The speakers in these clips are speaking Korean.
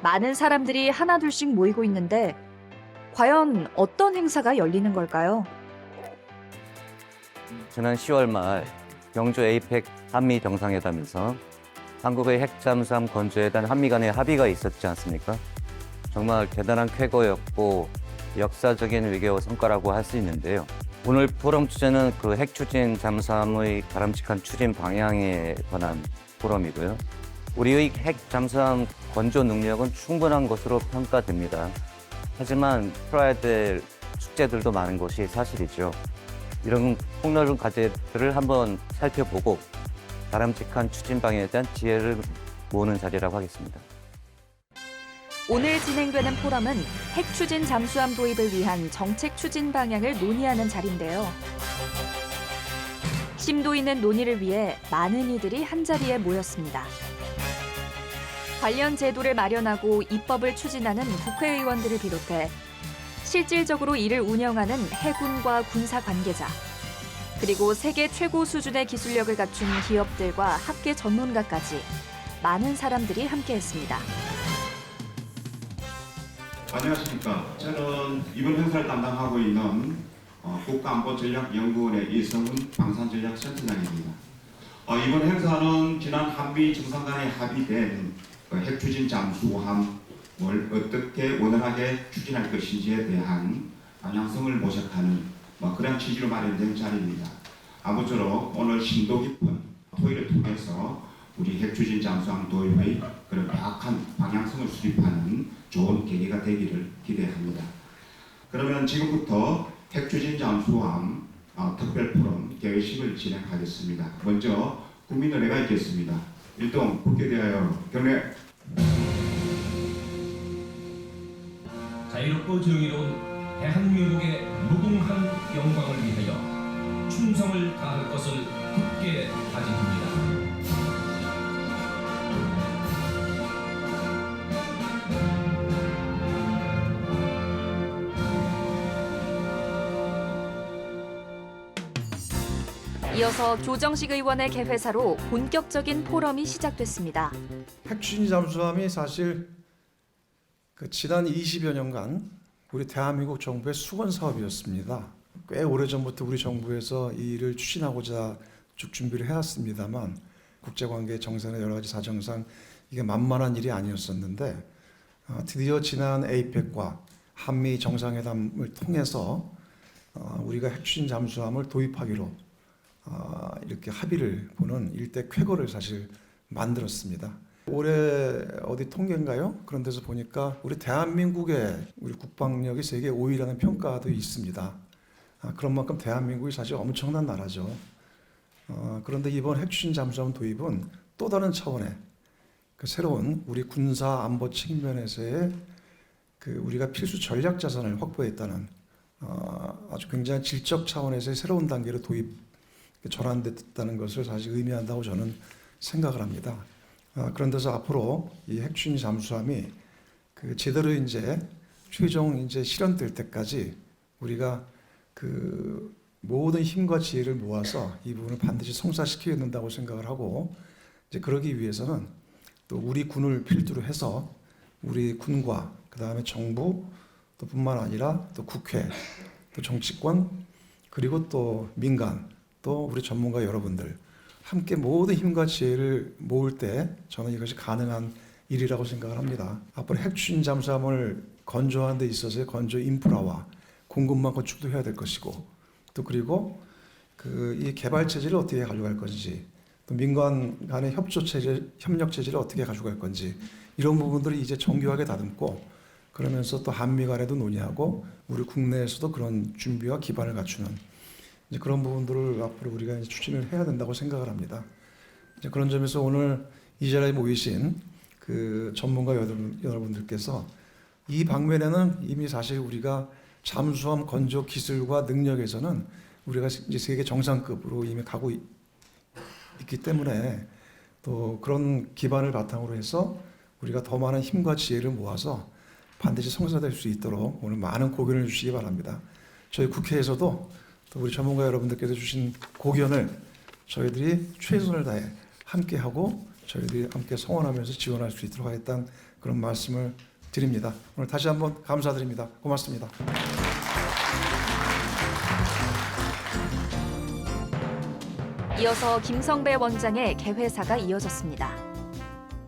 많은 사람들이 하나둘씩 모이고 있는데 과연 어떤 행사가 열리는 걸까요? 지난 10월 말 경주 에이펙 한미 정상회담에서 한국의 핵 잠수함 건조에 대한 한미 간의 합의가 있었지 않습니까? 정말 대단한 쾌거였고 역사적인 위기와 성과라고 할 수 있는데요. 오늘 포럼 주제는 그 핵 추진 잠수함의 바람직한 추진 방향에 관한 포럼이고요. 우리의 핵 잠수함 건조 능력은 충분한 것으로 평가됩니다. 하지만 풀어야 될 숙제들도 많은 것이 사실이죠. 이런 폭넓은 과제들을 한번 살펴보고 바람직한 추진 방향에 대한 지혜를 모으는 자리라고 하겠습니다. 오늘 진행되는 포럼은 핵 추진 잠수함 도입을 위한 정책 추진 방향을 논의하는 자리인데요. 심도 있는 논의를 위해 많은 이들이 한자리에 모였습니다. 관련 제도를 마련하고 입법을 추진하는 국회의원들을 비롯해 실질적으로 이를 운영하는 해군과 군사 관계자, 그리고 세계 최고 수준의 기술력을 갖춘 기업들과 학계 전문가까지 많은 사람들이 함께했습니다. 안녕하십니까. 저는 이번 행사를 담당하고 있는 국가안보전략연구원의 이성훈 방산전략센터장입니다. 이번 행사는 지난 한미 정상 간에 합의된 핵추진 잠수함을 어떻게 원활하게 추진할 것인지에 대한 방향성을 모색하는 그런 취지로 마련된 자리입니다. 아무쪼록 오늘 심도 깊은 토의를 통해서 우리 핵추진 잠수함 도입의 그런 명확한 방향성을 수립하는 좋은 계기가 되기를 기대합니다. 그러면 지금부터 핵추진 잠수함 특별 포럼 개회식을 진행하겠습니다. 먼저 국민의례가 있겠습니다. 일동 국회 대하여 경례. 자유롭고 정의로운 대한민국의 무궁한 영광을 위하여 충성을 다할 것을 굳게 다짐합니다. 이어서 조정식 의원의 개회사로 본격적인 포럼이 시작됐습니다. 핵추진 잠수함이 사실 지난 20여 년간 우리 대한민국 정부의 수건 사업이었습니다. 꽤 오래전부터 우리 정부에서 이 일을 추진하고자 쭉 준비를 해왔습니다만 국제관계 정상의 여러 가지 사정상 이게 만만한 일이 아니었었는데 드디어 지난 에이펙과 한미 정상회담을 통해서 우리가 핵추진 잠수함을 도입하기로 이렇게 합의를 보는 일대 쾌거를 사실 만들었습니다. 올해 어디 통계인가요? 그런 데서 보니까 우리 대한민국의 우리 국방력이 세계 5위라는 평가도 있습니다. 그런 만큼 대한민국이 사실 엄청난 나라죠. 그런데 이번 핵추진 잠수함 도입은 또 다른 차원의 그 새로운 우리 군사 안보 측면에서의 그 우리가 필수 전략 자산을 확보했다는 아주 굉장히 질적 차원에서의 새로운 단계로 전환됐다는 것을 사실 의미한다고 저는 생각을 합니다. 그런 데서 앞으로 이 핵추진 잠수함이 그 제대로 이제 최종 이제 실현될 때까지 우리가 그 모든 힘과 지혜를 모아서 이 부분을 반드시 성사시켜야 된다고 생각을 하고 이제 그러기 위해서는 또 우리 군을 필두로 해서 우리 군과 그 다음에 정부 또 뿐만 아니라 또 국회 또 정치권 그리고 또 민간 또 우리 전문가 여러분들 함께 모든 힘과 지혜를 모을 때 저는 이것이 가능한 일이라고 생각을 합니다. 앞으로 핵추진 잠수함을 건조하는 데 있어서의 건조 인프라와 공급망 건축도 해야 될 것이고 또 그리고 이 개발 체제를 어떻게 가져갈 건지 또 민간 간의 협조 체제, 협력 체제를 어떻게 가져갈 건지 이런 부분들을 이제 정교하게 다듬고 그러면서 또 한미 간에도 논의하고 우리 국내에서도 그런 준비와 기반을 갖추는 이제 그런 부분들을 앞으로 우리가 이제 추진을 해야 된다고 생각을 합니다. 이제 그런 점에서 오늘 이 자리에 모이신 그 전문가 여러분들께서 이 방면에는 이미 사실 우리가 잠수함 건조 기술과 능력에서는 우리가 이제 세계 정상급으로 이미 가고 있기 때문에 또 그런 기반을 바탕으로 해서 우리가 더 많은 힘과 지혜를 모아서 반드시 성사될 수 있도록 오늘 많은 고견을 주시기 바랍니다. 저희 국회에서도 또 우리 전문가 여러분들께서 주신 고견을 저희들이 최선을 다해 함께하고 저희들이 함께 성원하면서 지원할 수 있도록 하겠다는 그런 말씀을 드립니다. 오늘 다시 한번 감사드립니다. 고맙습니다. 이어서 김성배 원장의 개회사가 이어졌습니다.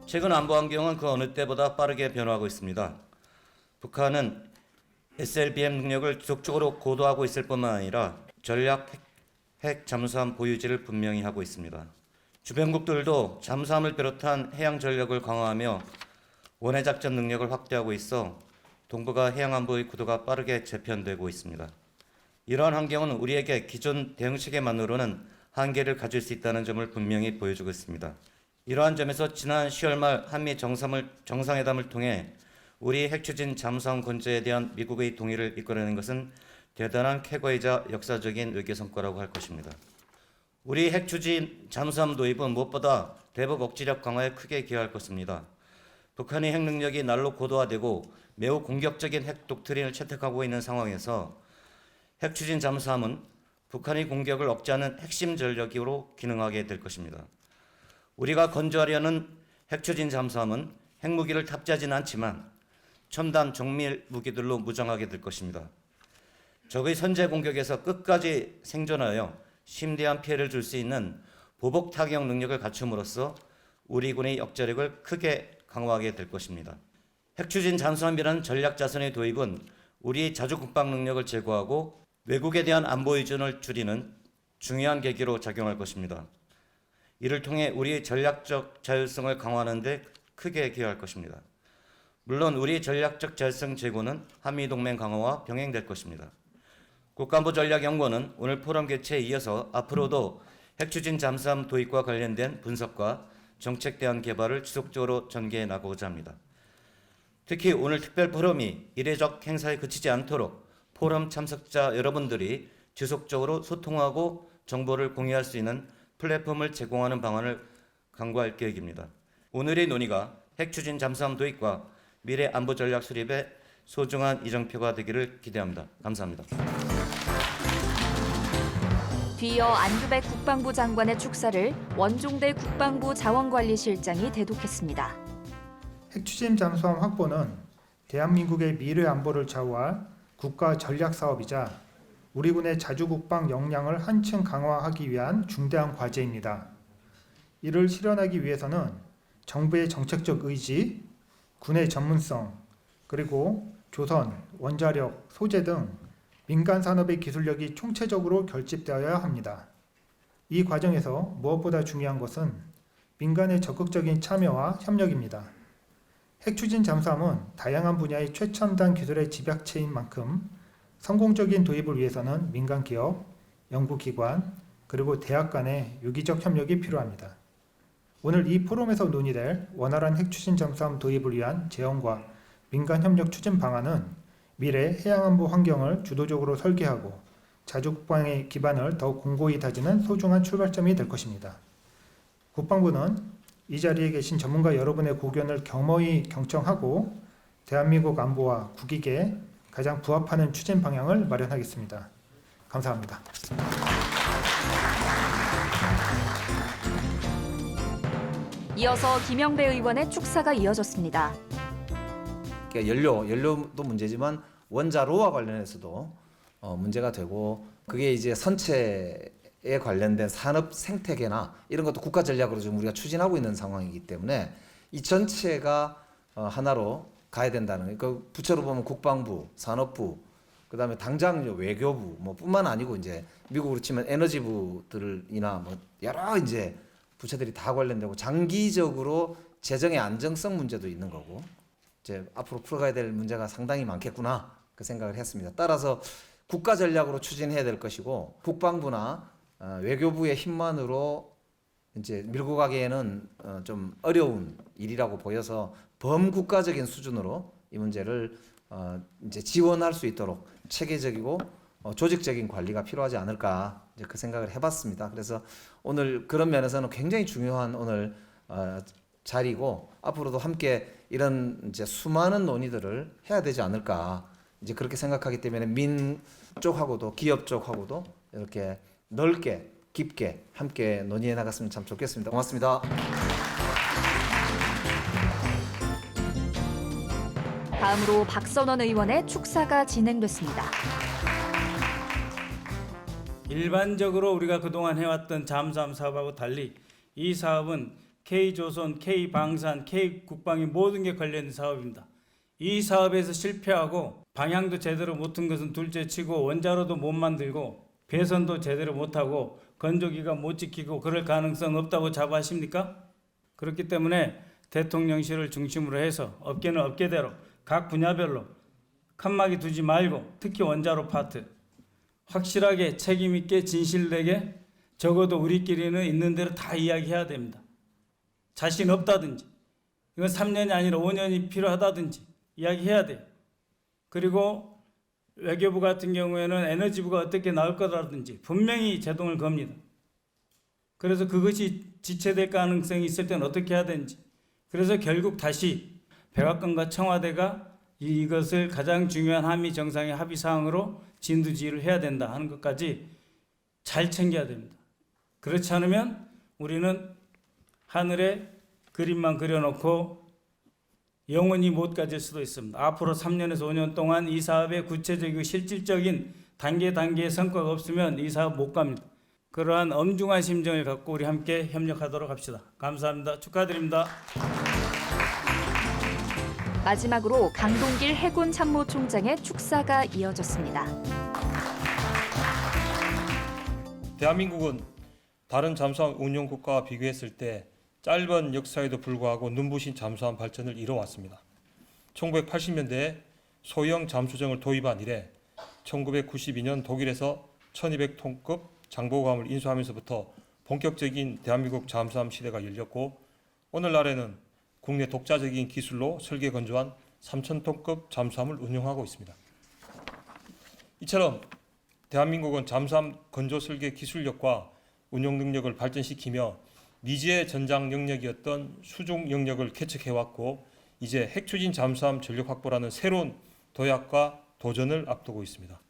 최근 안보 환경은 그 어느 때보다 빠르게 변화하고 있습니다. 북한은 SLBM 능력을 지속적으로 고도하고 있을 뿐만 아니라 전략 핵 잠수함 보유지를 분명히 하고 있습니다. 주변국들도 잠수함을 비롯한 해양 전력을 강화하며 원해 작전 능력을 확대하고 있어 동북아 해양 안보의 구도가 빠르게 재편되고 있습니다. 이러한 환경은 우리에게 기존 대응 체계만으로는 한계를 가질 수 있다는 점을 분명히 보여주고 있습니다. 이러한 점에서 지난 10월 말 한미 정상회담을 통해 우리 핵추진 잠수함 건조에 대한 미국의 동의를 이끌어낸 것은 대단한 쾌거이자 역사적인 외교 성과라고 할 것입니다. 우리 핵추진 잠수함 도입은 무엇보다 대북 억지력 강화에 크게 기여할 것입니다. 북한의 핵 능력이 날로 고도화되고 매우 공격적인 핵 독트린을 채택하고 있는 상황에서 핵추진 잠수함은 북한의 공격을 억제하는 핵심 전력으로 기능하게 될 것입니다. 우리가 건조하려는 핵추진 잠수함은 핵무기를 탑재하지는 않지만 첨단 정밀 무기들로 무장하게 될 것입니다. 적의 선제 공격에서 끝까지 생존하여 심대한 피해를 줄 수 있는 보복 타격 능력을 갖춤으로써 우리 군의 역자력을 크게 강화하게 될 것입니다. 핵추진 잠수함이라는 전략 자산의 도입은 우리 자주 국방 능력을 제고하고 외국에 대한 안보 의존을 줄이는 중요한 계기로 작용할 것입니다. 이를 통해 우리의 전략적 자율성을 강화하는 데 크게 기여할 것입니다. 물론 우리의 전략적 자율성 제고는 한미동맹 강화와 병행될 것입니다. 국가안보전략연구원은 오늘 포럼 개최에 이어서 앞으로도 핵추진 잠수함 도입과 관련된 분석과 정책 대안 개발을 지속적으로 전개해 나가고자 합니다. 특히 오늘 특별 포럼이 이례적 행사에 그치지 않도록 포럼 참석자 여러분들이 지속적으로 소통하고 정보를 공유할 수 있는 플랫폼을 제공하는 방안을 강구할 계획입니다. 오늘의 논의가 핵추진 잠수함 도입과 미래 안보 전략 수립에 소중한 이정표가 되기를 기대합니다. 감사합니다. 뒤이어 안규백 국방부 장관의 축사를 원종대 국방부 자원관리실장이 대독했습니다. 핵추진 잠수함 확보는 대한민국의 미래 안보를 좌우할 국가 전략 사업이자 우리 군의 자주국방 역량을 한층 강화하기 위한 중대한 과제입니다. 이를 실현하기 위해서는 정부의 정책적 의지, 군의 전문성, 그리고 조선, 원자력, 소재 등 민간 산업의 기술력이 총체적으로 결집되어야 합니다. 이 과정에서 무엇보다 중요한 것은 민간의 적극적인 참여와 협력입니다. 핵추진 잠수함은 다양한 분야의 최첨단 기술의 집약체인 만큼 성공적인 도입을 위해서는 민간 기업, 연구기관, 그리고 대학 간의 유기적 협력이 필요합니다. 오늘 이 포럼에서 논의될 원활한 핵추진 잠수함 도입을 위한 제언과 민간 협력 추진 방안은 미래 해양안보 환경을 주도적으로 설계하고 자주국방의 기반을 더욱 공고히 다지는 소중한 출발점이 될 것입니다. 국방부는 이 자리에 계신 전문가 여러분의 고견을 겸허히 경청하고 대한민국 안보와 국익에 가장 부합하는 추진 방향을 마련하겠습니다. 감사합니다. 이어서 김영배 의원의 축사가 이어졌습니다. 그러니까 연료도 문제지만 원자로와 관련해서도 문제가 되고 그게 이제 선체에 관련된 산업 생태계나 이런 것도 국가 전략으로 지금 우리가 추진하고 있는 상황이기 때문에 이 전체가 하나로 가야 된다는 그 부처로 보면 국방부, 산업부, 그다음에 당장 외교부 뭐 뿐만 아니고 이제 미국으로 치면 에너지부들이나 뭐 여러 이제 부처들이 다 관련되고 장기적으로 재정의 안정성 문제도 있는 거고 이제 앞으로 풀어가야 될 문제가 상당히 많겠구나 그 생각을 했습니다. 따라서 국가 전략으로 추진해야 될 것이고 국방부나 외교부의 힘만으로 이제 밀고 가기에는 좀 어려운 일이라고 보여서 범국가적인 수준으로 이 문제를 이제 지원할 수 있도록 체계적이고 조직적인 관리가 필요하지 않을까 이제 그 생각을 해봤습니다. 그래서 오늘 그런 면에서는 굉장히 중요한 오늘 자리고 앞으로도 함께 이런 이제 수많은 논의들을 해야 되지 않을까 이제 그렇게 생각하기 때문에 민 쪽하고도 기업 쪽하고도 이렇게 넓게 깊게 함께 논의해 나갔으면 참 좋겠습니다. 고맙습니다. 다음으로 박선원 의원의 축사가 진행됐습니다. 일반적으로 우리가 그동안 해왔던 잠수함 사업하고 달리 이 사업은 K조선, K방산, K국방이 모든 게 관련된 사업입니다. 이 사업에서 실패하고 방향도 제대로 못한 것은 둘째치고 원자로도 못 만들고 배선도 제대로 못하고 건조기가 못 지키고 그럴 가능성 없다고 자부하십니까? 그렇기 때문에 대통령실을 중심으로 해서 업계는 업계대로 각 분야별로 칸막이 두지 말고 특히 원자로 파트 확실하게 책임있게 진실되게 적어도 우리끼리는 있는 대로 다 이야기해야 됩니다. 자신 없다든지 이건 3년이 아니라 5년이 필요하다든지 이야기해야 돼요. 그리고 외교부 같은 경우에는 에너지부가 어떻게 나올 거라든지 분명히 제동을 겁니다. 그래서 그것이 지체될 가능성이 있을 때는 어떻게 해야 되는지 그래서 결국 다시 백악관과 청와대가 이것을 가장 중요한 한미 정상의 합의 사항으로 진두지휘를 해야 된다 하는 것까지 잘 챙겨야 됩니다. 그렇지 않으면 우리는 하늘에 그림만 그려놓고 영원히 못 가질 수도 있습니다. 앞으로 3년에서 5년 동안 이 사업의 구체적이고 실질적인 단계의 성과가 없으면 이 사업 못 갑니다. 그러한 엄중한 심정을 갖고 우리 함께 협력하도록 합시다. 감사합니다. 축하드립니다. 마지막으로 강동길 해군 참모총장의 축사가 이어졌습니다. 대한민국은 다른 잠수함 운용 국가와 비교했을 때 짧은 역사에도 불구하고 눈부신 잠수함 발전을 이뤄왔습니다. 1980년대에 소형 잠수정을 도입한 이래 1992년 독일에서 1200톤급 장보고함을 인수하면서부터 본격적인 대한민국 잠수함 시대가 열렸고 오늘날에는 국내 독자적인 기술로 설계 건조한 3000톤급 잠수함을 운용하고 있습니다. 이처럼 대한민국은 잠수함 건조 설계 기술력과 운용 능력을 발전시키며 미지의 전장 영역이었던 수중 영역을 개척해왔고 이제 핵추진 잠수함 전력 확보라는 새로운 도약과 도전을 앞두고 있습니다.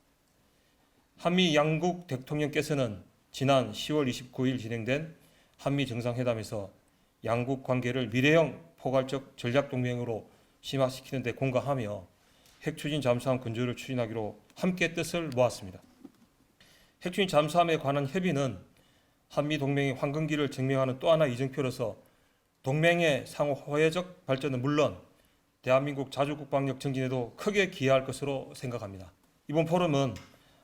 한미 양국 대통령께서는 지난 10월 29일 진행된 한미 정상회담에서 양국 관계를 미래형 포괄적 전략동맹으로 심화시키는 데 공감하며 핵추진 잠수함 건조를 추진하기로 함께 뜻을 모았습니다. 핵추진 잠수함에 관한 협의는 한미 동맹의 황금기를 증명하는 또 하나의 이정표로서 동맹의 상호 호혜적 발전은 물론 대한민국 자주국방력 증진에도 크게 기여할 것으로 생각합니다. 이번 포럼은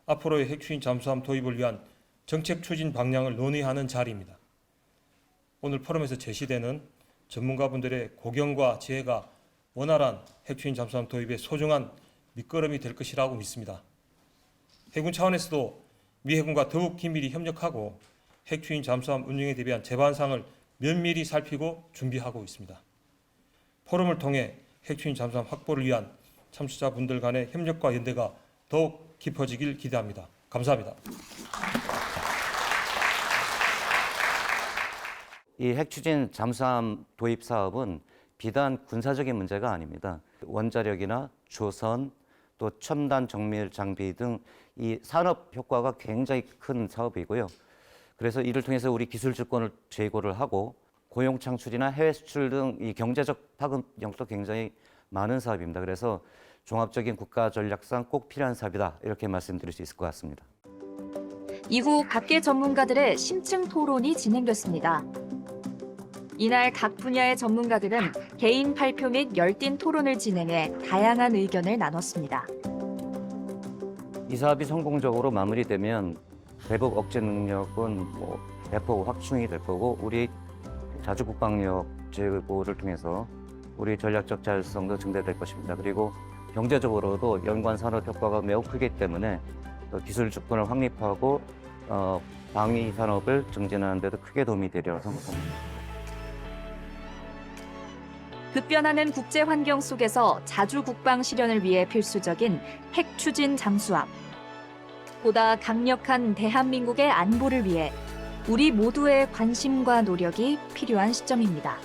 앞으로의 핵추진 잠수함 도입을 위한 정책 추진 방향을 논의하는 자리입니다. 오늘 포럼에서 제시되는 전문가분들의 고견과 지혜가 원활한 핵추진 잠수함 도입의 소중한 밑거름이 될 것이라고 믿습니다. 해군 차원에서도 미 해군과 더욱 긴밀히 협력하고 핵추진 잠수함 운용에 대비한 제반상을 면밀히 살피고 준비하고 있습니다. 포럼을 통해 핵추진 잠수함 확보를 위한 참수자분들 간의 협력과 연대가 더욱 깊어지길 기대합니다. 감사합니다. 이 핵추진 잠수함 도입 사업은 비단 군사적인 문제가 아닙니다. 원자력이나 조선 또 첨단 정밀 장비 등 이 산업 효과가 굉장히 큰 사업이고요. 그래서 이를 통해서 우리 기술 주권을 제고를 하고 고용 창출이나 해외 수출 등 이 경제적 파급력도 굉장히 많은 사업입니다. 그래서 종합적인 국가 전략상 꼭 필요한 사업이다 이렇게 말씀드릴 수 있을 것 같습니다. 이후 각계 전문가들의 심층 토론이 진행됐습니다. 이날 각 분야의 전문가들은 개인 발표 및 열띤 토론을 진행해 다양한 의견을 나눴습니다. 이 사업이 성공적으로 마무리되면 대북 억제 능력은 대폭 확충이 될 거고 우리 자주국방력 제고를 통해서 우리 전략적 자율성도 증대될 것입니다. 그리고 경제적으로도 연관 산업 효과가 매우 크기 때문에 기술 주권을 확립하고 방위 산업을 증진하는 데도 크게 도움이 되리라고 생각합니다. 급변하는 국제 환경 속에서 자주 국방 실현을 위해 필수적인 핵 추진 잠수함. 보다 강력한 대한민국의 안보를 위해 우리 모두의 관심과 노력이 필요한 시점입니다.